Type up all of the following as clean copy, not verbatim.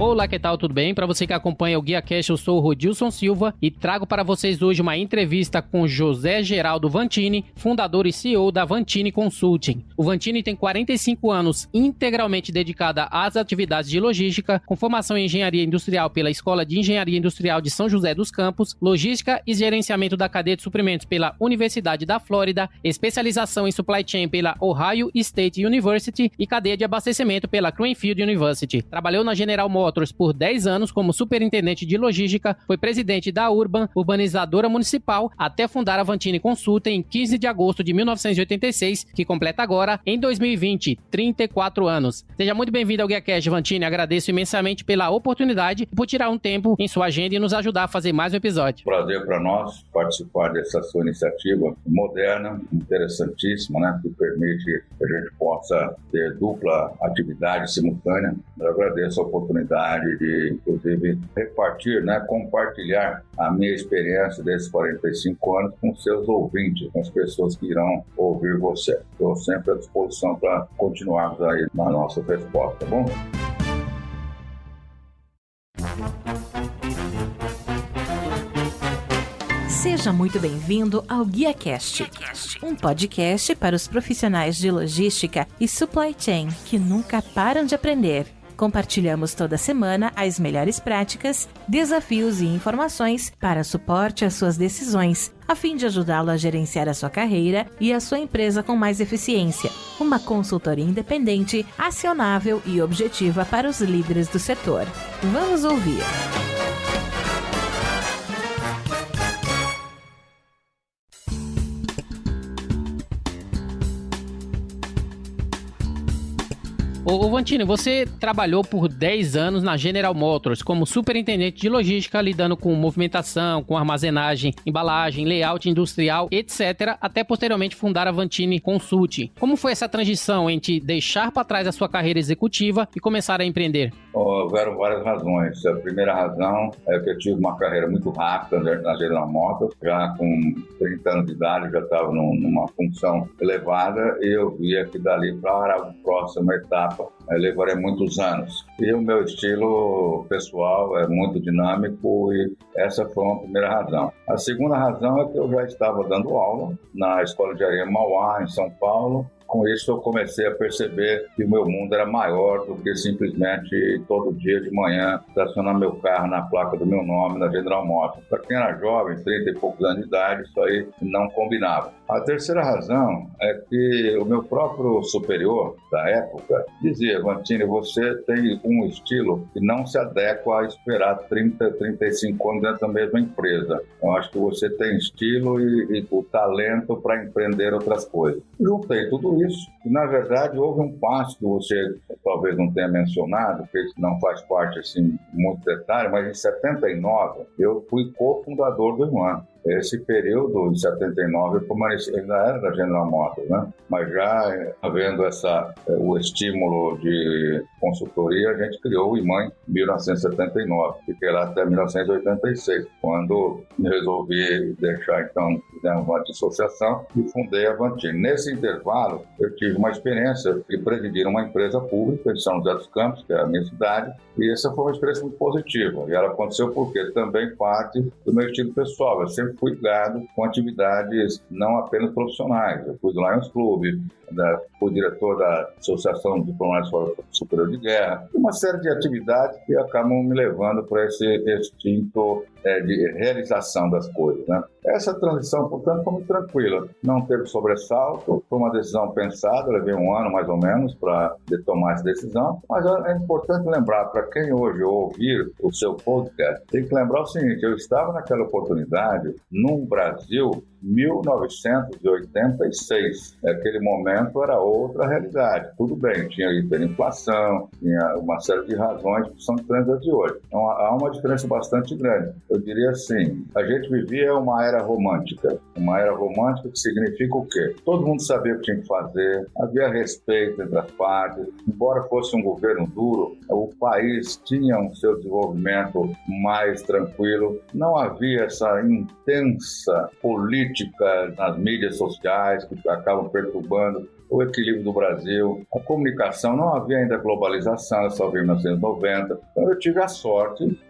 Olá, que tal? Tudo bem? Para você que acompanha o GuiaCast, eu sou o Rodilson Silva e trago para vocês hoje uma entrevista com José Geraldo Vantini, fundador e CEO da Vantini Consulting. O Vantini tem 45 anos integralmente dedicada às atividades de logística, com formação em engenharia industrial pela Escola de Engenharia Industrial de São José dos Campos, logística e gerenciamento da cadeia de suprimentos pela Universidade da Flórida, especialização em supply chain pela Ohio State University e cadeia de abastecimento pela Cranfield University. Trabalhou na General Motors por 10 anos como superintendente de logística, foi presidente da Urban, urbanizadora municipal, até fundar a Vantini Consulting em 15 de agosto de 1986, que completa agora, em 2020, 34 anos. Seja muito bem-vindo ao GuiaCast, Vantini. Agradeço imensamente pela oportunidade e por tirar um tempo em sua agenda e nos ajudar a fazer mais um episódio. Prazer para nós participar dessa sua iniciativa moderna, interessantíssima, né, que permite que a gente possa ter dupla atividade simultânea. Eu agradeço a oportunidade de, inclusive, repartir, né, compartilhar a minha experiência desses 45 anos com seus ouvintes, com as pessoas que irão ouvir você. Estou sempre à disposição para continuarmos aí na nossa resposta, tá bom? Seja muito bem-vindo ao GuiaCast, um podcast para os profissionais de logística e supply chain que nunca param de aprender. Compartilhamos toda semana as melhores práticas, desafios e informações para suporte às suas decisões, a fim de ajudá-lo a gerenciar a sua carreira e a sua empresa com mais eficiência. Uma consultoria independente, acionável e objetiva para os líderes do setor. Vamos ouvir! Ô Vantini, você trabalhou por 10 anos na General Motors como superintendente de logística, lidando com movimentação, com armazenagem, embalagem, layout industrial, etc., até posteriormente fundar a Vantini Consulting. Como foi essa transição entre deixar para trás a sua carreira executiva e começar a empreender? Houveram várias razões. A primeira razão é que eu tive uma carreira muito rápida na General Motors. Já com 30 anos de idade, já estava numa função elevada e eu via que dali para a próxima etapa levaria muitos anos. E o meu estilo pessoal é muito dinâmico e essa foi uma primeira razão. A segunda razão é que eu já estava dando aula na Escola de Engenharia Mauá, em São Paulo. Com isso, eu comecei a perceber que o meu mundo era maior do que simplesmente todo dia de manhã estacionar meu carro na placa do meu nome na General Motors. Para quem era jovem, 30 e poucos anos de idade, isso aí não combinava. A terceira razão é que o meu próprio superior da época dizia: Vantini, você tem um estilo que não se adequa a esperar 30, 35 anos dentro da mesma empresa. Eu acho que você tem estilo e o talento para empreender outras coisas. Juntei tudo isso e, na verdade, houve um passo que você talvez não tenha mencionado, porque isso não faz parte, assim, muito detalhe, mas em 79 eu fui cofundador do IMAN. Esse período, de 79, eu permaneci, ainda era da General Motors, né? Mas já havendo o estímulo de consultoria, a gente criou o IMAN em 1979, fiquei lá até 1986, quando resolvi deixar, então, uma dissociação e fundei a Vantini. Nesse intervalo, eu tive uma experiência de presidir uma empresa pública de São José dos Campos, que é a minha cidade, e essa foi uma experiência muito positiva. E ela aconteceu porque também parte do meu estilo pessoal. Eu sempre fui ligado com atividades não apenas profissionais. Eu fui do Lions Club, fui diretor da Associação de Diplomatas Superior de Guerra, uma série de atividades que acabam me levando para esse instinto de realização das coisas, né? Essa transição, portanto, foi muito tranquila. Não teve sobressalto, foi uma decisão pensada, levei um ano mais ou menos para tomar essa decisão, mas é importante lembrar, para quem hoje ouvir o seu podcast, tem que lembrar o seguinte: eu estava naquela oportunidade no Brasil 1986. Naquele momento era outra realidade. Tudo bem, tinha hiperinflação, tinha uma série de razões que são diferentes de hoje. Então há uma diferença bastante grande. Eu diria assim, a gente vivia uma era romântica. Uma era romântica que significa o quê? Todo mundo sabia o que tinha que fazer, havia respeito entre as partes. Embora fosse um governo duro, o país tinha um seu desenvolvimento mais tranquilo. Não havia essa intensa política nas mídias sociais que acabam perturbando o equilíbrio do Brasil, a comunicação, não havia ainda globalização, só veio em 1990. Então eu tive a sorte,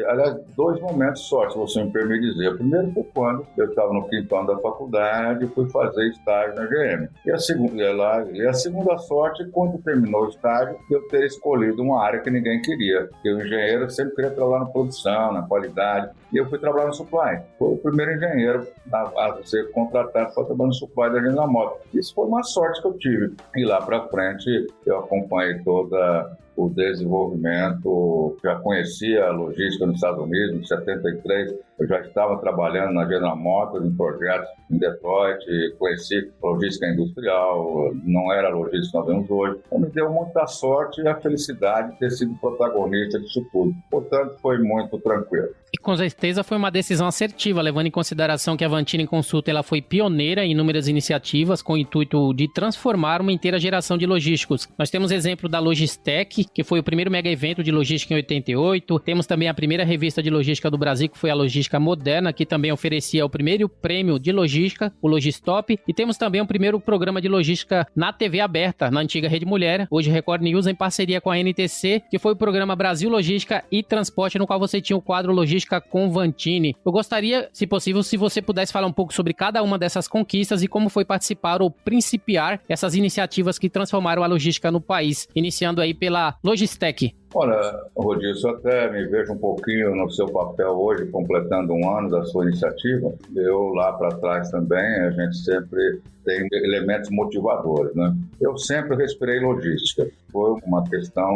aliás, 2 momentos de sorte, se você me permite dizer. O primeiro foi quando eu estava no 5º ano da faculdade e fui fazer estágio na GM. E a segunda sorte, quando terminou o estágio, eu ter escolhido uma área que ninguém queria. Porque o engenheiro sempre queria trabalhar na produção, na qualidade, e eu fui trabalhar no supply. Foi o primeiro engenheiro a ser contratado para trabalhar no supply da General Motors. Isso foi uma sorte que eu tive. E lá para frente eu acompanhei toda o desenvolvimento, já conhecia a logística nos Estados Unidos. Em 73 eu já estava trabalhando na General Motors em projetos em Detroit, conheci logística industrial, não era a logística que nós vemos hoje. Então me deu muita sorte e a felicidade de ter sido protagonista disso tudo. Portanto, foi muito tranquilo. E com certeza foi uma decisão assertiva, levando em consideração que a Vantini Consulta ela foi pioneira em inúmeras iniciativas com o intuito de transformar uma inteira geração de logísticos. Nós temos exemplo da Logistec, que foi o primeiro mega evento de logística em 88. Temos também a primeira revista de logística do Brasil, que foi a Logística Moderna, que também oferecia o primeiro prêmio de logística, o Logistop. E temos também o primeiro programa de logística na TV aberta, na antiga Rede Mulher, hoje Record News, em parceria com a NTC, que foi o programa Brasil Logística e Transporte, no qual você tinha o quadro Logística com Vantini. Eu gostaria, se possível, se você pudesse falar um pouco sobre cada uma dessas conquistas e como foi participar ou principiar essas iniciativas que transformaram a logística no país, iniciando aí pela Logistec. Olha, Rodilson, eu até me vejo um pouquinho no seu papel hoje, completando 1 ano da sua iniciativa. Eu lá para trás também, a gente sempre tem elementos motivadores, né? Eu sempre respirei logística. Foi uma questão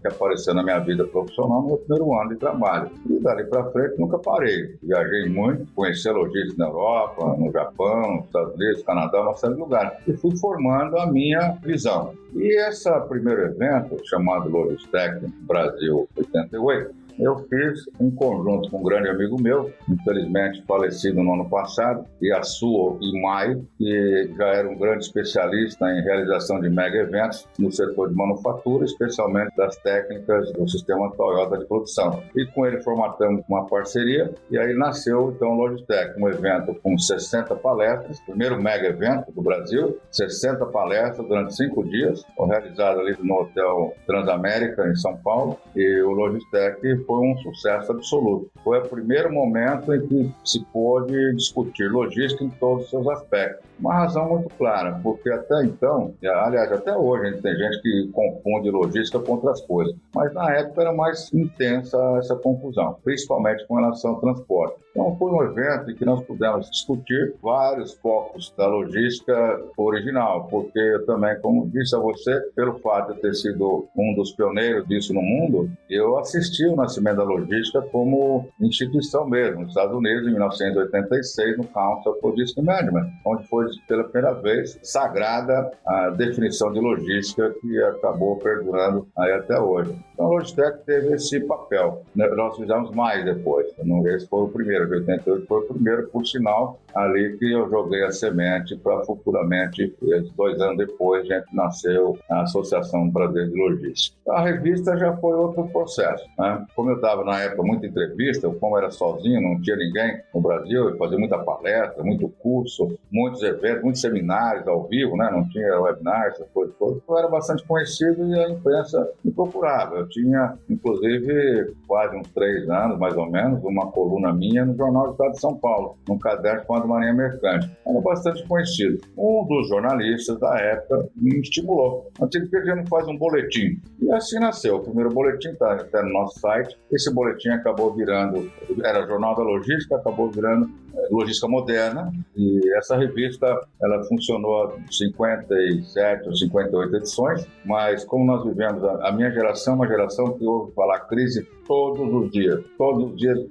que apareceu na minha vida profissional no meu primeiro ano de trabalho. E dali para frente nunca parei. Viajei muito, conheci a logística na Europa, no Japão, nos Estados Unidos, Canadá, uma série de lugares. E fui formando a minha visão. E esse primeiro evento, chamado Logistec Brasil 88, eu fiz em conjunto com um grande amigo meu, infelizmente falecido no ano passado, Yasuo Imai, que já era um grande especialista em realização de mega eventos no setor de manufatura, especialmente das técnicas do sistema Toyota de produção. E com ele formatamos uma parceria e aí nasceu então o Logistec, um evento com 60 palestras, primeiro mega evento do Brasil, 60 palestras durante 5 dias, realizado ali no Hotel Transamérica em São Paulo, e o Logistec foi um sucesso absoluto. Foi o primeiro momento em que se pôde discutir logística em todos os seus aspectos. Uma razão muito clara, porque até então, aliás, até hoje, tem gente que confunde logística com outras coisas, mas na época era mais intensa essa confusão, principalmente com relação ao transporte. Então foi um evento em que nós pudemos discutir vários focos da logística original, porque eu também, como disse a você, pelo fato de ter sido um dos pioneiros disso no mundo, eu assisti o nascimento da logística como instituição mesmo, nos Estados Unidos, em 1986, no Council of Logistics Management, onde foi pela primeira vez sagrada a definição de logística que acabou perdurando aí até hoje. Então a Logistec teve esse papel. Nós fizemos mais depois. Esse foi o primeiro, de 88 foi o primeiro, por sinal, ali que eu joguei a semente para futuramente, 2 anos depois, a gente nasceu a Associação Brasileira de Logística. A revista já foi outro processo, né? Como eu dava na época muita entrevista, como era sozinho, não tinha ninguém no Brasil, eu fazia muita palestra, muito curso, muitos eventos, muitos seminários ao vivo, né? Não tinha webinar, essas coisas todas. Eu era bastante conhecido e a imprensa me procurava. Eu tinha, inclusive, quase uns 3 anos, mais ou menos, uma coluna minha no Jornal do Estado de São Paulo, num caderno chamado Marinha Mercante. Era bastante conhecido. Um dos jornalistas da época me estimulou. Antes que a gente não faz um boletim. E assim nasceu. O primeiro boletim está até no nosso site. Esse boletim acabou virando, era Jornal da Logística, acabou virando Logística Moderna, e essa revista ela funcionou 57 ou 58 edições, mas como nós vivemos, a minha geração é uma geração que ouve falar crise todos os dias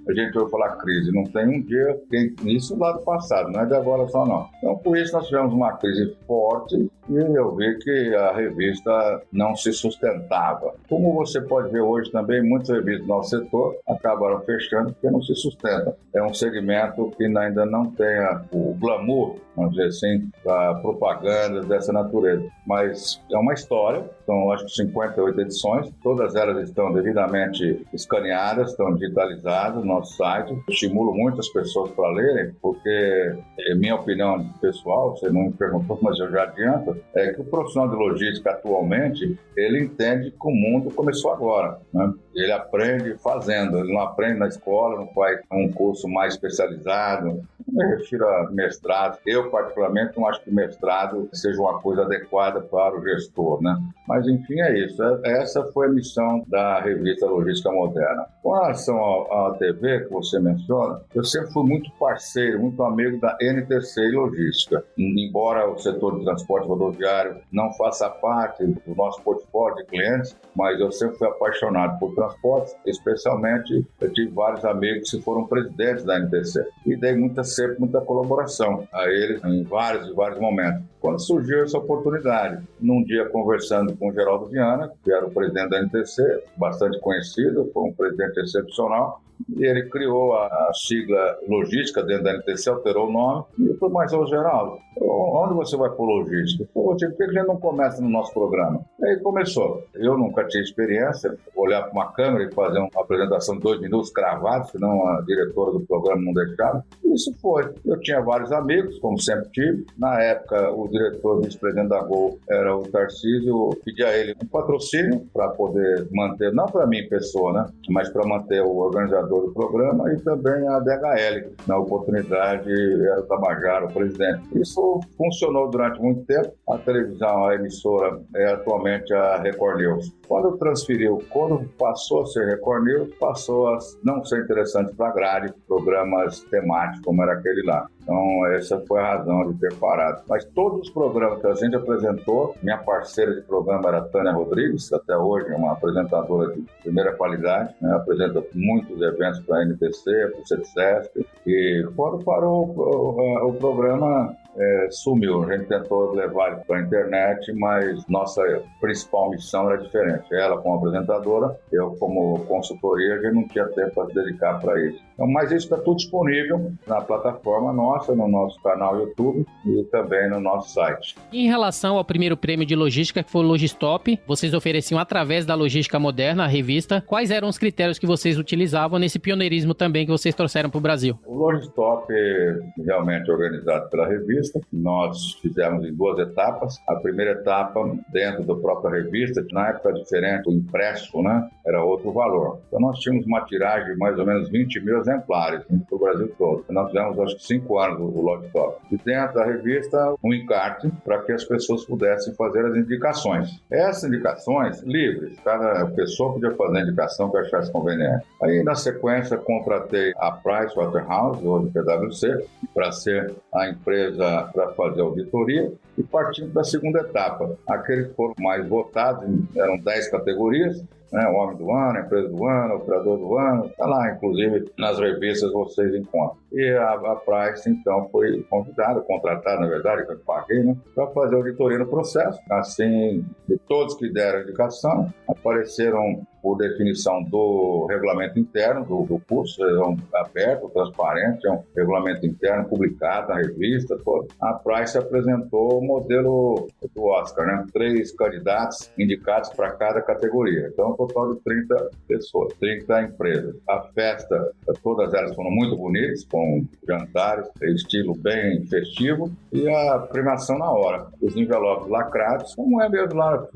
a gente ouve falar crise, não tem um dia, isso lá do passado, não é de agora só não. Então por isso nós tivemos uma crise forte e eu vi que a revista não se sustentava. Como você pode ver hoje também, muitas revistas do nosso setor acabaram fechando porque não se sustentam. É um segmento que ainda não tem o glamour vamos dizer assim, para propagandas dessa natureza. Mas é uma história, são acho que 58 edições, todas elas estão devidamente escaneadas, estão digitalizadas no nosso site. Estimulo muitas pessoas para lerem, porque, minha opinião pessoal, você não me perguntou, mas eu já adianto, é que o profissional de logística atualmente, ele entende que o mundo começou agora, né? Ele aprende fazendo, ele não aprende na escola, não faz um curso mais especializado. Me refiro a mestrado. Eu, particularmente, não acho que mestrado seja uma coisa adequada para o gestor, né? Mas, enfim, é isso. Essa foi a missão da revista Logística Moderna. Com relação à TV que você menciona, eu sempre fui muito parceiro, muito amigo da NTC Logística. Embora o setor de transporte rodoviário não faça parte do nosso portfólio de clientes, mas eu sempre fui apaixonado por transportes, especialmente eu tive vários amigos que foram presidentes da NTC e dei sempre muita colaboração a eles em vários momentos. Quando surgiu essa oportunidade, num dia conversando com o Geraldo Viana, que era o presidente da NTC, bastante conhecido, foi um presidente excepcional, e ele criou a sigla logística dentro da NTC, alterou o nome, e eu falei, mas ô Geraldo, onde você vai por logística? Por que a gente não começa no nosso programa? E aí começou. Eu nunca tinha experiência, olhar para uma câmera e fazer uma apresentação de 2 minutos cravados, senão a diretora do programa não deixava. Isso foi. Eu tinha vários amigos, como sempre tive. Na época, o diretor, vice-presidente da Gol, era o Tarcísio. Eu pedi a ele um patrocínio para poder manter, não para mim, pessoa, né? Mas para manter o organizador do programa e também a DHL. Na oportunidade, era o Tabajara, o presidente. Isso funcionou durante muito tempo. A televisão, a emissora, é atualmente a Record News. Quando passou a ser Record News, passou a não ser interessante para a grade, programas temáticos, como era aquele lá. Então, essa foi a razão de ter parado. Mas todos os programas que a gente apresentou, minha parceira de programa era a Tânia Rodrigues, até hoje é uma apresentadora de primeira qualidade, né? Apresenta muitos eventos para a NTC, para o CETSESP, e quando parou o programa, sumiu. A gente tentou levar ele para a internet, mas nossa principal missão era diferente. Ela como apresentadora, eu como consultoria, a gente não tinha tempo para se dedicar para isso. Então, mas isso está tudo disponível na plataforma nossa, no nosso canal YouTube e também no nosso site. Em relação ao primeiro prêmio de logística, que foi o Logistop, vocês ofereciam através da Logística Moderna, a revista. Quais eram os critérios que vocês utilizavam nesse pioneirismo também que vocês trouxeram para o Brasil? O Logistop é realmente organizado pela revista. Nós fizemos em 2 etapas. A primeira etapa, dentro da própria revista, na época diferente, o impresso, né, era outro valor. Então nós tínhamos uma tiragem de mais ou menos 20 mil exemplares para o Brasil todo. Nós fizemos, acho que 5 anos o Logistop. E dentro da revista, um encarte para que as pessoas pudessem fazer as indicações. Essas indicações, livres, cada pessoa podia fazer a indicação que achasse conveniente. Aí, na sequência, contratei a Pricewaterhouse, hoje PwC, para ser a empresa para fazer a auditoria, e partindo da segunda etapa. Aqueles que foram mais votados, eram 10 categorias, né? O Homem do Ano, Empresa do Ano, Operador do Ano, está lá, inclusive, nas revistas vocês encontram. E a Price, então, foi convidada, contratada, na verdade, que eu paguei, né, para fazer a auditoria no processo. Assim, de todos que deram indicação, apareceram por definição do regulamento interno do curso, é aberto, transparente, é um regulamento interno publicado na revista toda. A Price apresentou o modelo do Oscar, né? 3 candidatos indicados para cada categoria. Então, um total de 30 pessoas, 30 empresas. A festa, todas elas foram muito bonitas, com jantares, estilo bem festivo, e a premiação na hora. Os envelopes lacrados, como é mesmo lá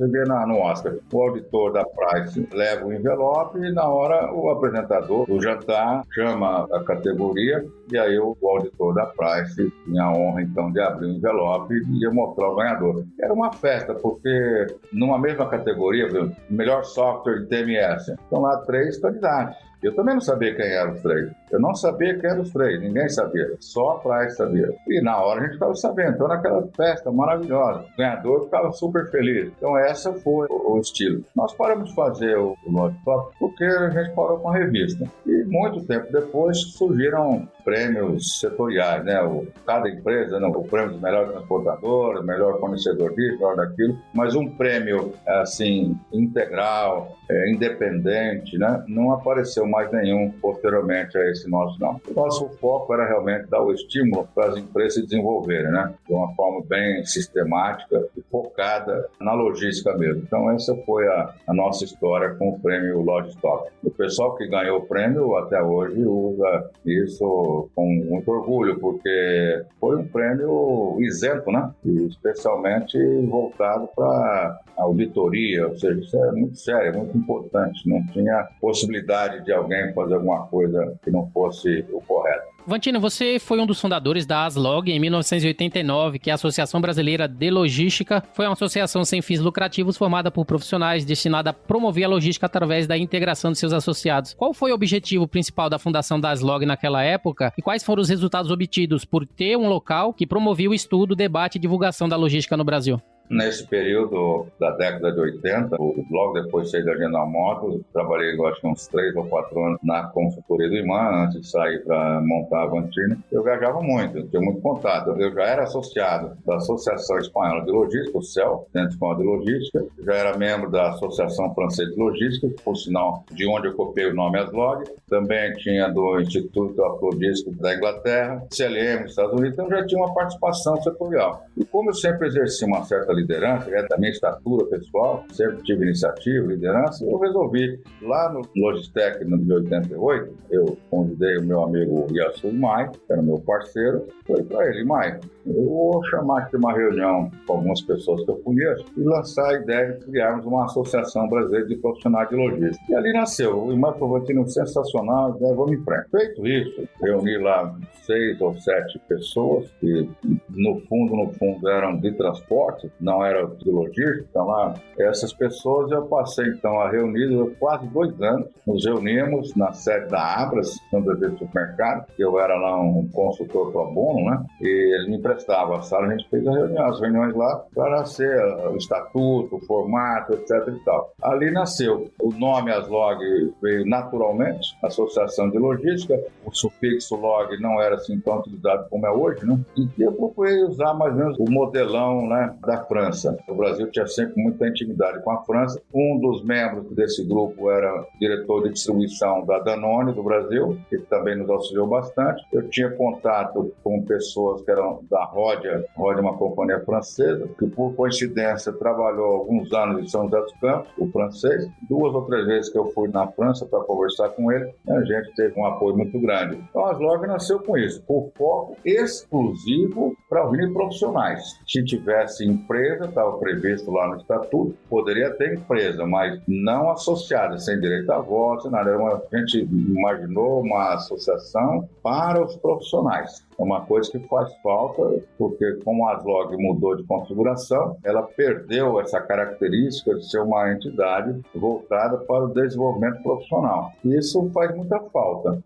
no Oscar. O auditor da Price leva o envelope e na hora o apresentador do jantar chama a categoria e aí o auditor da Price tinha a honra então de abrir o envelope e ia mostrar o ganhador. Era uma festa, porque numa mesma categoria, melhor software de TMS, estão lá 3 candidatos. Eu também não sabia quem eram os 3. Eu não sabia quem eram os 3, ninguém sabia. Só a Price sabia. E na hora a gente ficava sabendo. Então, naquela festa maravilhosa, o ganhador ficava super feliz. Então, essa foi o estilo. Nós paramos de fazer o Logistop porque a gente parou com a revista. E muito tempo depois surgiram prêmios setoriais, né? Cada empresa, o prêmio do melhor transportador, melhor fornecedor disso, melhor daquilo. Mas um prêmio, assim, integral, independente, né? Não apareceu mais nenhum posteriormente a esse nosso não. O nosso foco era realmente dar o estímulo para as empresas se desenvolverem, né? De uma forma bem sistemática e focada na logística mesmo. Então essa foi a nossa história com o prêmio Logistop. O pessoal que ganhou o prêmio até hoje usa isso com muito orgulho, porque foi um prêmio isento, né? E especialmente voltado para a auditoria, ou seja, isso é muito sério, é muito importante. Não tinha possibilidade de alguém fazer alguma coisa que não fosse o correto. Vantini, você foi um dos fundadores da ASLOG em 1989, que é a Associação Brasileira de Logística. Foi uma associação sem fins lucrativos formada por profissionais destinada a promover a logística através da integração de seus associados. Qual foi o objetivo principal da fundação da ASLOG naquela época e quais foram os resultados obtidos por ter um local que promovia o estudo, debate e divulgação da logística no Brasil? Nesse período da década de 80, logo depois saí da General Motors, trabalhei acho que uns 3 ou 4 anos na consultoria do IMAN, antes de sair para montar a Vantini. Eu viajava muito, tinha muito contato. Eu já era associado da Associação Espanhola de Logística, o CEL, Centro Espanhol de Logística, já era membro da Associação Francesa de Logística, por sinal de onde eu copiei o nome ASLOG, também tinha do Instituto of Logistics da Inglaterra, CLM dos Estados Unidos, então já tinha uma participação setorial. E como eu sempre exerci uma certa liderança, da minha estatura pessoal, sempre tive iniciativa, liderança, eu resolvi, lá no Logistec, no de 88, eu convidei o meu amigo Yasu Imai, que era meu parceiro, falei para ele: Imai, eu vou chamar aqui uma reunião com algumas pessoas que eu conheço e lançar a ideia de criarmos uma associação brasileira de profissionais de logística. E ali nasceu. O Imai falou: Vantini, sensacional, ideia, vamos em frente. Feito isso, reuni lá 6 ou 7 pessoas que, no fundo, eram de transporte, não eram de logística. Então, lá, essas pessoas eu passei, então, a reunir quase 2 anos. Nos reuníamos na sede da Abras, no de supermercado, que eu era lá um consultor pro bono, né? E eles me emprestavam a sala, a gente fez as reuniões lá para ser o estatuto, o formato, etc e tal. Ali nasceu. O nome ASLOG veio naturalmente, Associação de Logística. O sufixo log não era assim tão utilizado como é hoje, né? E eu procurei usar mais ou menos o modelão, né, da França. O Brasil tinha sempre muita intimidade com a França. Um dos membros desse grupo era diretor de distribuição da Danone do Brasil, que também nos auxiliou bastante. Eu tinha contato com pessoas que eram da Rodia é uma companhia francesa, que por coincidência trabalhou alguns anos em São José dos Campos, o francês. 2 ou 3 vezes que eu fui na França para conversar com ele, a gente teve um apoio muito grande. Então a ASLOG nasceu com isso, por foco exclusivo para unir profissionais. Se tivesse empresa, estava previsto lá no estatuto, poderia ter empresa, mas não associada, sem direito a voto, nada. A gente imaginou uma associação para os profissionais. É uma coisa que faz falta, porque como a ASLOG mudou de configuração, ela perdeu essa característica de ser uma entidade voltada para o desenvolvimento profissional. E isso faz muita falta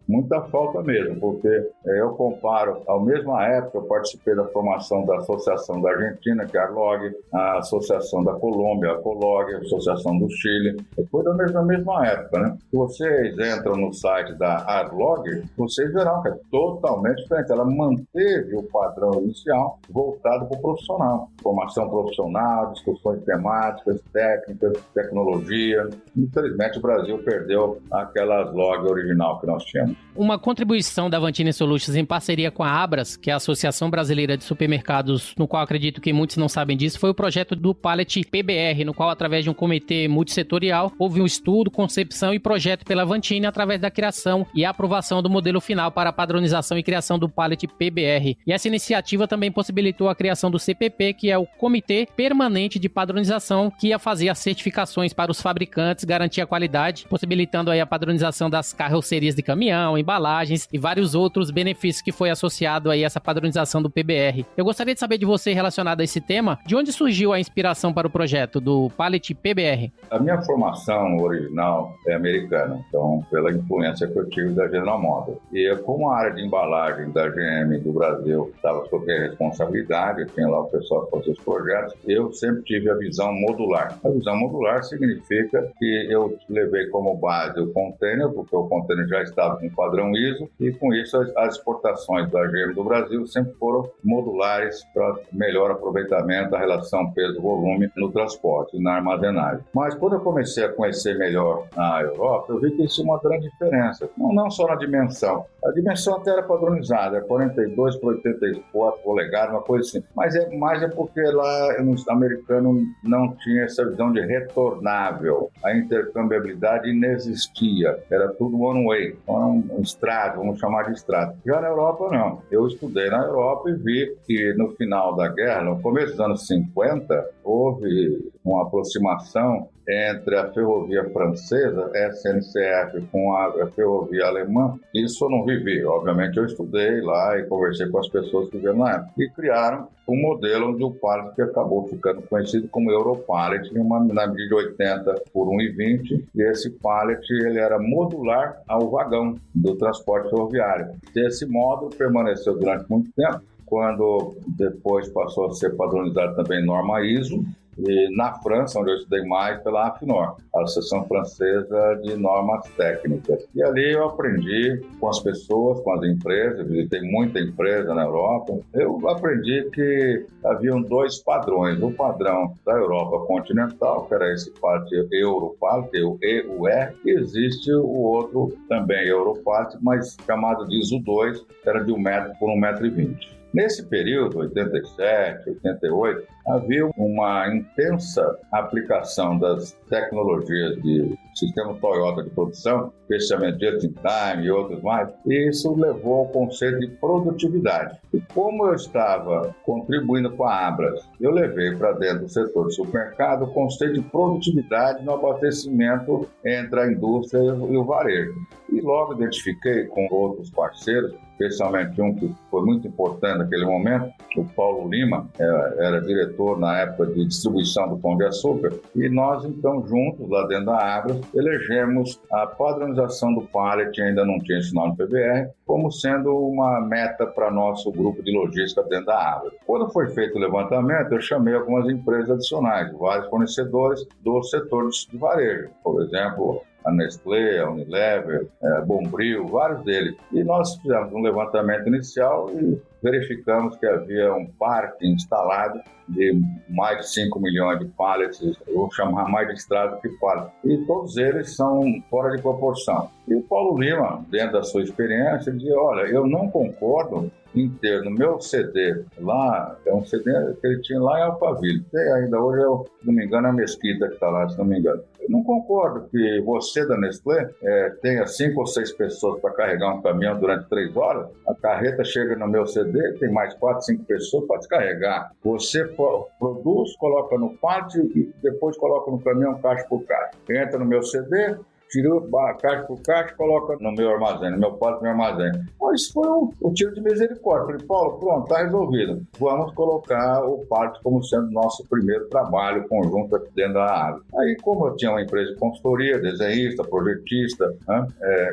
mesmo, porque eu comparo, à mesma época, eu participei da formação da Associação da Argentina, que é a ARLOG, a Associação da Colômbia, a COLOG, a Associação do Chile, foi da mesma época, né? Se vocês entram no site da ARLOG, vocês verão que é totalmente diferente. Ela manteve o padrão inicial voltado para o profissional. Formação profissional, discussões temáticas, técnicas, tecnologia. Infelizmente, o Brasil perdeu aquela ASLOG original que nós tínhamos. Uma contribuição da Vantini Solutions em parceria com a Abras, que é a Associação Brasileira de Supermercados, no qual acredito que muitos não sabem disso, foi o projeto do Pallet PBR, no qual, através de um comitê multissetorial, houve um estudo, concepção e projeto pela Vantini através da criação e aprovação do modelo final para a padronização e criação do Pallet PBR. E essa iniciativa também possibilitou a criação do CPP, que é o Comitê Permanente de Padronização, que ia fazer as certificações para os fabricantes, garantir a qualidade, possibilitando aí a padronização das carrocerias de caminhão, embalagens e vários outros benefícios que foi associado aí a essa padronização do PBR. Eu gostaria de saber de você, relacionado a esse tema, de onde surgiu a inspiração para o projeto do Pallet PBR? A minha formação original é americana, então pela influência que eu tive da General Motors. E como a área de embalagem da GM do Brasil estava sob a responsabilidade, tinha lá o pessoal que fazia os projetos, eu sempre tive a visão modular. A visão modular significa que eu levei como base o container, porque o container já estava com padrão ISO, e com isso as exportações da GM do Brasil sempre foram modulares para melhor aproveitamento da relação peso-volume no transporte e na armazenagem. Mas quando eu comecei a conhecer melhor a Europa, eu vi que isso é uma grande diferença, não só na dimensão. A dimensão até era padronizada, 42 por 84 polegadas, uma coisa assim. Mas é porque lá no americano não tinha essa visão de retornável. A intercambiabilidade inexistia. Era tudo one way. Era um extrato, vamos chamar de extrato. Já na Europa, não. Eu estudei na Europa e vi que no final da guerra, no começo dos anos 50, houve uma aproximação entre a ferrovia francesa, SNCF, com a ferrovia alemã. Isso eu não vivi. Obviamente, eu estudei lá e conversei com as pessoas que viveram na época. E criaram um modelo de um pallet que acabou ficando conhecido como Europallet, na medida de 80 por 1,20. E esse pallet ele era modular ao vagão do transporte ferroviário. E esse módulo permaneceu durante muito tempo, quando depois passou a ser padronizado também norma ISO, e na França, onde eu estudei mais, pela AFNOR, a Associação Francesa de Normas Técnicas. E ali eu aprendi com as pessoas, com as empresas, visitei muita empresa na Europa, eu aprendi que haviam dois padrões, o padrão da Europa continental, que era esse padrão Europallet, o EUR, e existe o outro também Europallet, mas chamado de ISO 2, era de 1 metro por 1,20 m. Nesse período, 87, 88, havia uma intensa aplicação das tecnologias de sistema Toyota de produção, especialmente just-in-time e outros mais, e isso levou ao conceito de produtividade. E como eu estava contribuindo com a Abras, eu levei para dentro do setor de supermercado o conceito de produtividade no abastecimento entre a indústria e o varejo. E logo identifiquei com outros parceiros, especialmente um que foi muito importante naquele momento, o Paulo Lima, era diretor na época de distribuição do Pão de Açúcar, e nós então juntos, lá dentro da Abras, elegemos a padronização do pallet, ainda não tinha esse nome PBR, como sendo uma meta para nosso grupo de logística dentro da Abras. Quando foi feito o levantamento, eu chamei algumas empresas adicionais, vários fornecedores do setor de varejo, por exemplo, a Nestlé, a Unilever, a Bombril, vários deles. E nós fizemos um levantamento inicial e verificamos que havia um parque instalado de mais de 5 milhões de pallets, eu vou chamar mais de estrada que pallets, e todos eles são fora de proporção. E o Paulo Lima, dentro da sua experiência, dizia, olha, eu não concordo em ter no meu CD lá, é um CD que ele tinha lá em Alphaville, tem ainda hoje, se não me engano, é a Mesquita que está lá, se não me engano. Eu não concordo que você da Nestlé tenha 5 ou 6 pessoas para carregar um caminhão durante 3 horas, a carreta chega no meu CD, tem mais 4, 5 pessoas para descarregar. Você produz, coloca no pátio e depois coloca no caminhão caixa por caixa. Entra no meu CD, tirou caixa por caixa, coloca no meu armazém, no meu pátio, no meu armazém. Mas isso foi um tiro de misericórdia. Falei, Paulo, pronto, está resolvido. Vamos colocar o pátio como sendo nosso primeiro trabalho conjunto aqui dentro da área. Aí, como eu tinha uma empresa de consultoria, desenhista, projetista,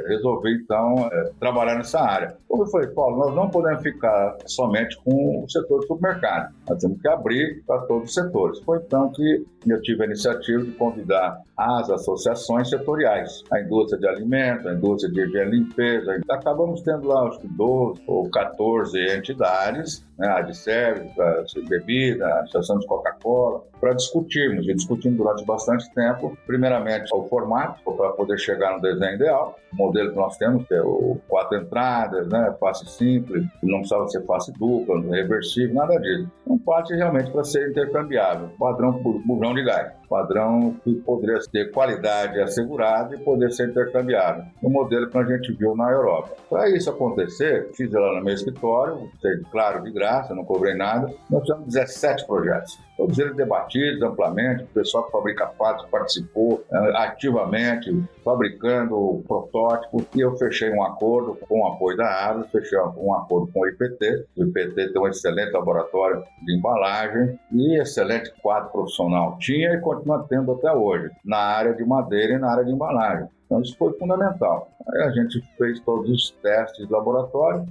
resolvi, então, trabalhar nessa área. Como eu falei, Paulo, nós não podemos ficar somente com o setor de supermercado. Nós temos que abrir para todos os setores. Foi então que eu tive a iniciativa de convidar as associações setoriais, a indústria de alimentos, a indústria de higiene e limpeza. Acabamos tendo lá, acho que 12 ou 14 entidades, a de serviço, a bebida, a Associação de Coca-Cola, para discutirmos. E discutimos durante bastante tempo, primeiramente, o formato, para poder chegar no desenho ideal. O modelo que nós temos, que é o 4 entradas, face simples, não precisava ser face dupla, reversível, nada disso. Um parte realmente para ser intercambiável, padrão por bujão de gás, padrão que poderia ter qualidade assegurada e poder ser intercambiável, o modelo que a gente viu na Europa. Para isso acontecer, fiz lá no meu escritório, claro, de graça, não cobrei nada, nós tivemos 17 projetos. Todos eles debatidos amplamente, o pessoal que fabrica fatos participou ativamente, fabricando protótipos, e eu fechei um acordo com o apoio da Abras, fechei um acordo com o IPT. O IPT tem um excelente laboratório de embalagem e excelente quadro profissional. Tinha e continua tendo até hoje, na área de madeira e na área de embalagem. Então isso foi fundamental. Aí a gente fez todos os testes de laboratório,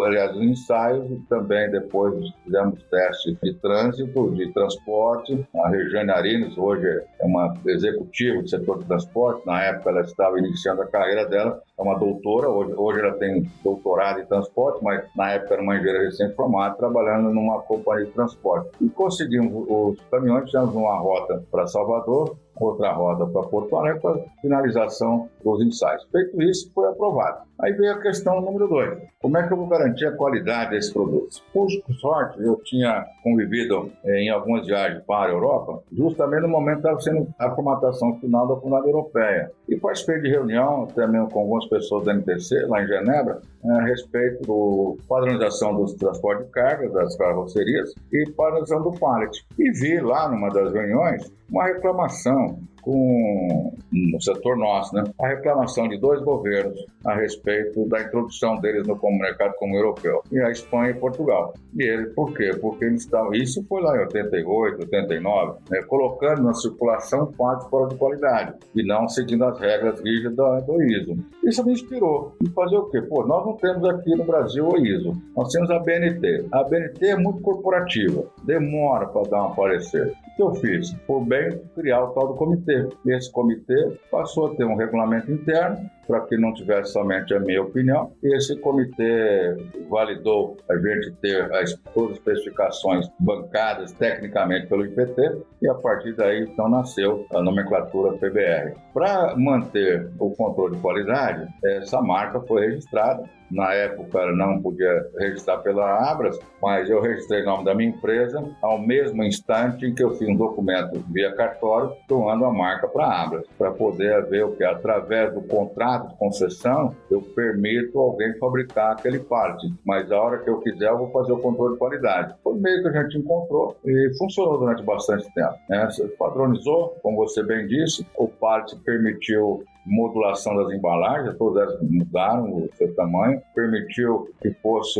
aliás, os ensaios, e também depois fizemos testes de trânsito, de transporte. A Regiane Arinos hoje é uma executiva do setor de transporte, na época ela estava iniciando a carreira dela, é uma doutora, hoje ela tem doutorado em transporte, mas na época era uma engenheira recém-formada, trabalhando numa companhia de transporte. E conseguimos os caminhões, fizemos uma rota para Salvador, outra rota para Porto Alegre, para finalização dos ensaios. Feito isso, foi aprovado. Aí veio a questão número 2. Como é que eu vou garantir a qualidade desses produtos? Por sorte, eu tinha convivido em algumas viagens para a Europa, justamente no momento que estava sendo a formatação final da Comunidade Europeia. E participei de reunião, até mesmo com algumas pessoas da MTC, lá em Genebra, a respeito da padronização dos transportes de carga, das carrocerias, e padronização do pallet. E vi lá, numa das reuniões, uma reclamação no setor nosso, né? A reclamação de 2 governos a respeito da introdução deles no mercado comum europeu, e a Espanha e Portugal. E ele, por quê? Porque eles estavam, isso foi lá em 88, 89, né? Colocando na circulação partes fora de qualidade e não seguindo as regras rígidas do ISO. Isso me inspirou. E fazer o quê? Nós não temos aqui no Brasil o ISO, nós temos a ABNT. A ABNT é muito corporativa, demora para dar um parecer. O que eu fiz? Por bem, criar o tal do comitê. Esse comitê passou a ter um regulamento interno, para que não tivesse somente a minha opinião. E esse comitê validou a gente ter todas as especificações bancadas tecnicamente pelo IPT, e a partir daí então nasceu a nomenclatura PBR. Para manter o controle de qualidade, essa marca foi registrada. Na época não podia registrar pela Abras, mas eu registrei o nome da minha empresa ao mesmo instante em que eu fiz um documento via cartório doando a marca para a Abras, para poder ver o que através do contrato de concessão eu permito alguém fabricar aquele pallet, mas a hora que eu quiser eu vou fazer o controle de qualidade. Foi o meio que a gente encontrou e funcionou durante bastante tempo, né? Padronizou, como você bem disse, o pallet permitiu modulação das embalagens, todas elas mudaram o seu tamanho, permitiu que fosse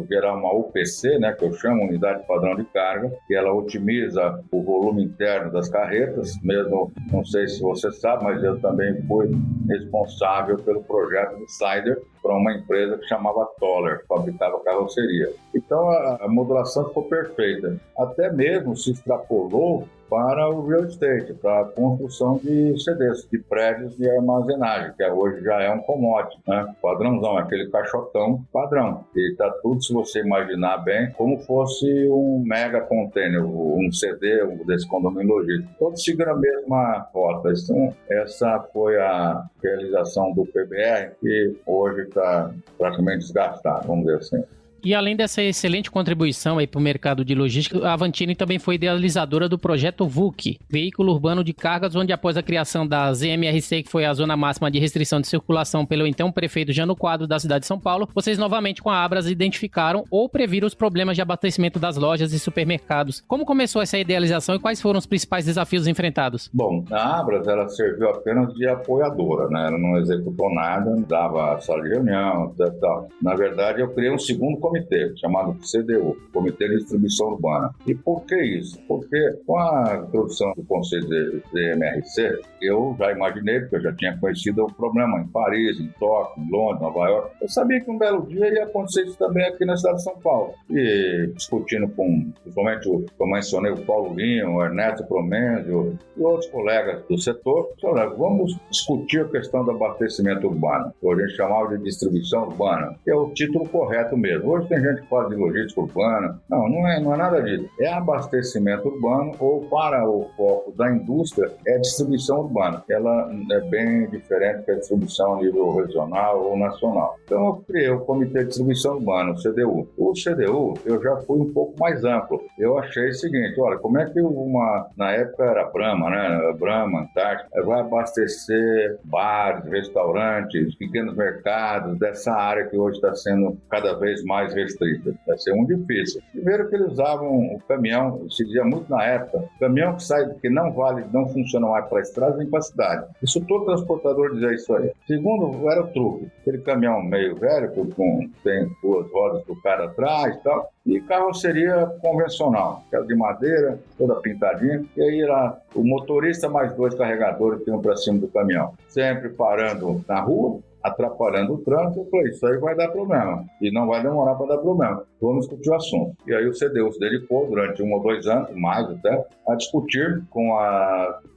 gerar uma UPC, né, que eu chamo Unidade Padrão de Carga, que ela otimiza o volume interno das carretas, mesmo, não sei se você sabe, mas eu também fui responsável pelo projeto do Cider para uma empresa que chamava Toller, que fabricava carroceria. Então a modulação ficou perfeita, até mesmo se extrapolou para o real estate, para a construção de CDs, de prédios de armazenagem, que hoje já é um commodity, né? Padrãozão, aquele caixotão padrão. E está tudo, se você imaginar bem, como fosse um mega container, um CD desse condomínio logístico. Todos seguindo a mesma rota. Então, essa foi a realização do PBR, que hoje está praticamente desgastado, vamos dizer assim. E além dessa excelente contribuição para o mercado de logística, a Vantini também foi idealizadora do projeto VUC, Veículo Urbano de Cargas, onde após a criação da ZMRC, que foi a Zona Máxima de Restrição de Circulação pelo então prefeito Jânio Quadros da cidade de São Paulo, vocês novamente com a Abras identificaram ou previram os problemas de abastecimento das lojas e supermercados. Como começou essa idealização e quais foram os principais desafios enfrentados? Bom, a Abras ela serviu apenas de apoiadora, né? Ela não executou nada, dava sala de reunião, tal. Na verdade, eu criei um segundo comitê, chamado CDU, Comitê de Distribuição Urbana. E por que isso? Porque com a introdução do Conselho de MRC, eu já imaginei, porque eu já tinha conhecido o problema em Paris, em Tóquio, em Londres, Nova York. Eu sabia que um belo dia ia acontecer isso também aqui na cidade de São Paulo. E discutindo principalmente eu mencionei o Paulo Linho, o Ernesto Promenzio e outros colegas do setor, vamos discutir a questão do abastecimento urbano, que a gente chamava de distribuição urbana, que é o título correto mesmo. Hoje tem gente que fala de logística urbana. Não é nada disso. É abastecimento urbano, ou para o foco da indústria, é distribuição urbana. Ela é bem diferente da distribuição a nível regional ou nacional. Então eu criei o Comitê de Distribuição Urbana, o CDU. O CDU eu já fui um pouco mais amplo. Eu achei o seguinte, olha, como é que na época era Brahma, né? Brahma, Antártica, vai abastecer bares, restaurantes, pequenos mercados, dessa área que hoje está sendo cada vez mais mais restrita. Vai ser muito difícil. Primeiro que eles usavam o caminhão, se dizia muito na época, caminhão que não funciona mais para a estrada nem para a cidade. Isso todo transportador dizia isso aí. Segundo, era o truque. Aquele caminhão meio velho, tem 2 rodas do cara atrás e tal, e carroceria convencional, aquela de madeira, toda pintadinha, e aí era o motorista mais 2 carregadores que iam para cima do caminhão, sempre parando na rua, atrapalhando o trânsito. Eu falei, isso aí vai dar problema, e não vai demorar para dar problema, vamos discutir o assunto. E aí o CDU se dedicou durante 1 ou 2 anos, mais até, a discutir com